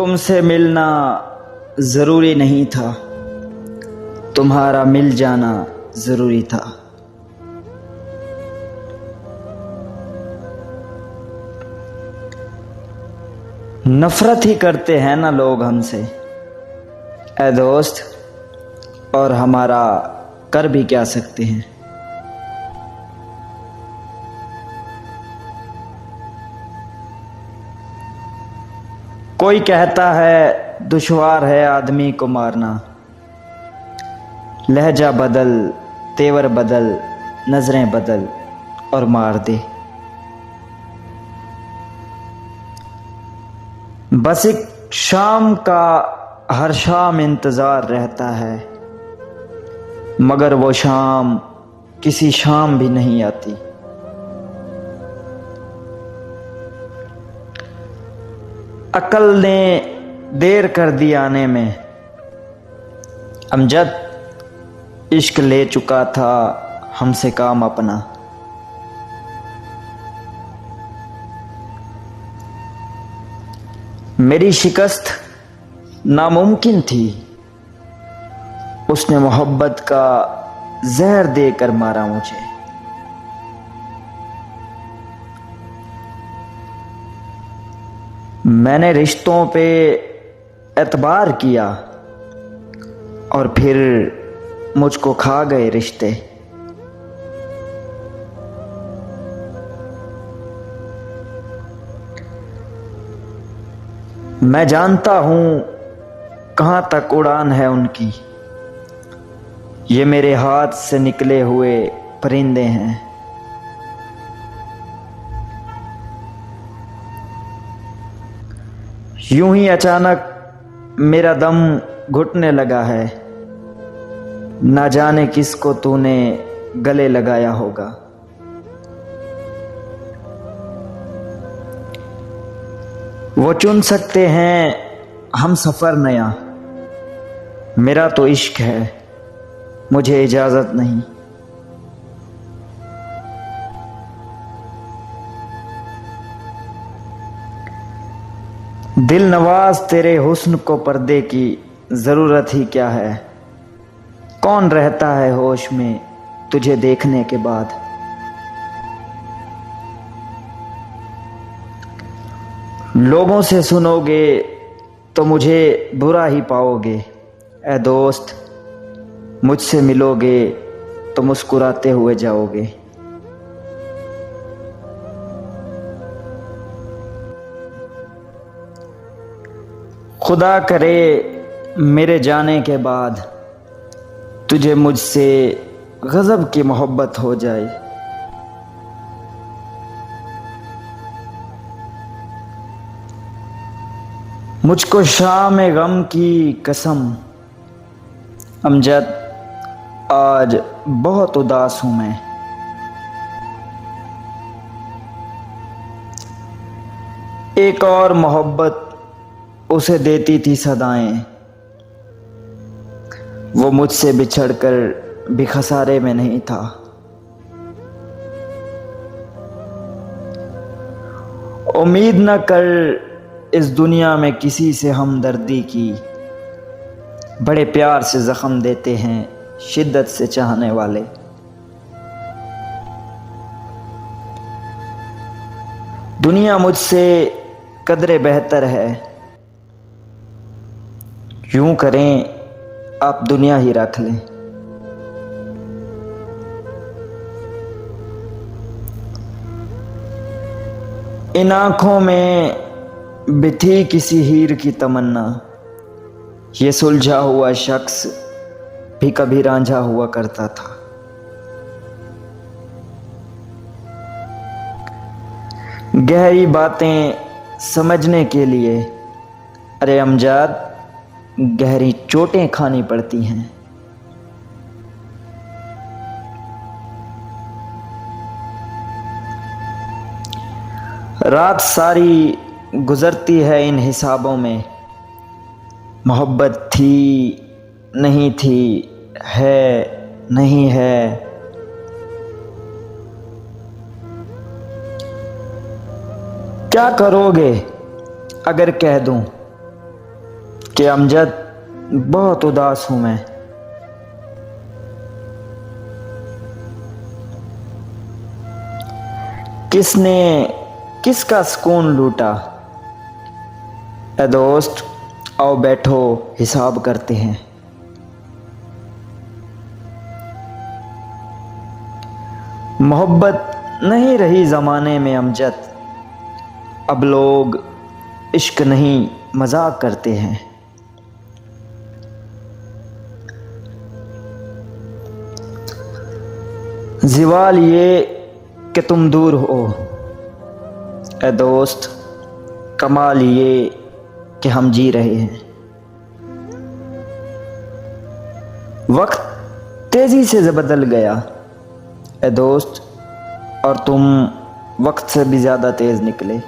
तुमसे मिलना जरूरी नहीं था, तुम्हारा मिल जाना जरूरी था। नफरत ही करते हैं ना लोग हमसे ऐ दोस्त, और हमारा कर भी क्या सकते हैं। कोई कहता है दुश्वार है आदमी को मारना, लहजा बदल, तेवर बदल, नजरें बदल और मार दे। बस एक शाम का हर शाम इंतजार रहता है, मगर वो शाम किसी शाम भी नहीं आती। अकल ने देर कर दी आने में, अमजद इश्क ले चुका था हमसे काम अपना। मेरी शिकस्त नामुमकिन थी, उसने मोहब्बत का जहर देकर मारा मुझे। मैंने रिश्तों पे एतबार किया और फिर मुझको खा गए रिश्ते। मैं जानता हूं कहां तक उड़ान है उनकी, ये मेरे हाथ से निकले हुए परिंदे हैं। यूं ही अचानक मेरा दम घुटने लगा है, ना जाने किसको तूने गले लगाया होगा। वो चुन सकते हैं हम सफर नया, मेरा तो इश्क है मुझे इजाजत नहीं। दिल नवाज तेरे हुस्न को पर्दे की जरूरत ही क्या है, कौन रहता है होश में तुझे देखने के बाद। लोगों से सुनोगे तो मुझे बुरा ही पाओगे ऐ दोस्त, मुझसे मिलोगे तो मुस्कुराते हुए जाओगे। खुदा करे मेरे जाने के बाद तुझे मुझसे गजब की मोहब्बत हो जाए। मुझको शाम गम की कसम, अमजद आज बहुत उदास हूं मैं। एक और मोहब्बत उसे देती थी सदाएं, वो मुझसे बिछड़कर भी खसारे में नहीं था। उम्मीद न कर इस दुनिया में किसी से हमदर्दी की, बड़े प्यार से जख्म देते हैं शिद्दत से चाहने वाले। दुनिया मुझसे कदरे बेहतर है, यूं करें आप दुनिया ही रख लें। इन आंखों में भी थी किसी हीर की तमन्ना, ये सुलझा हुआ शख्स भी कभी रांझा हुआ करता था। गहरी बातें समझने के लिए अरे अमजद गहरी चोटें खानी पड़ती हैं। रात सारी गुजरती है इन हिसाबों में, मोहब्बत थी नहीं थी, है नहीं है। क्या करोगे अगर कह दूं कि अमजद बहुत उदास हूं मैं। किसने किसका सुकून लूटा। ए दोस्त आओ बैठो हिसाब करते हैं। मोहब्बत नहीं रही ज़माने में अमजद, अब लोग इश्क नहीं मजाक करते हैं। ज़िवाल ये कि तुम दूर हो, ए दोस्त कमाल ये कि हम जी रहे हैं। वक्त तेज़ी से बदल गया ए दोस्त, और तुम वक्त से भी ज़्यादा तेज़ निकले।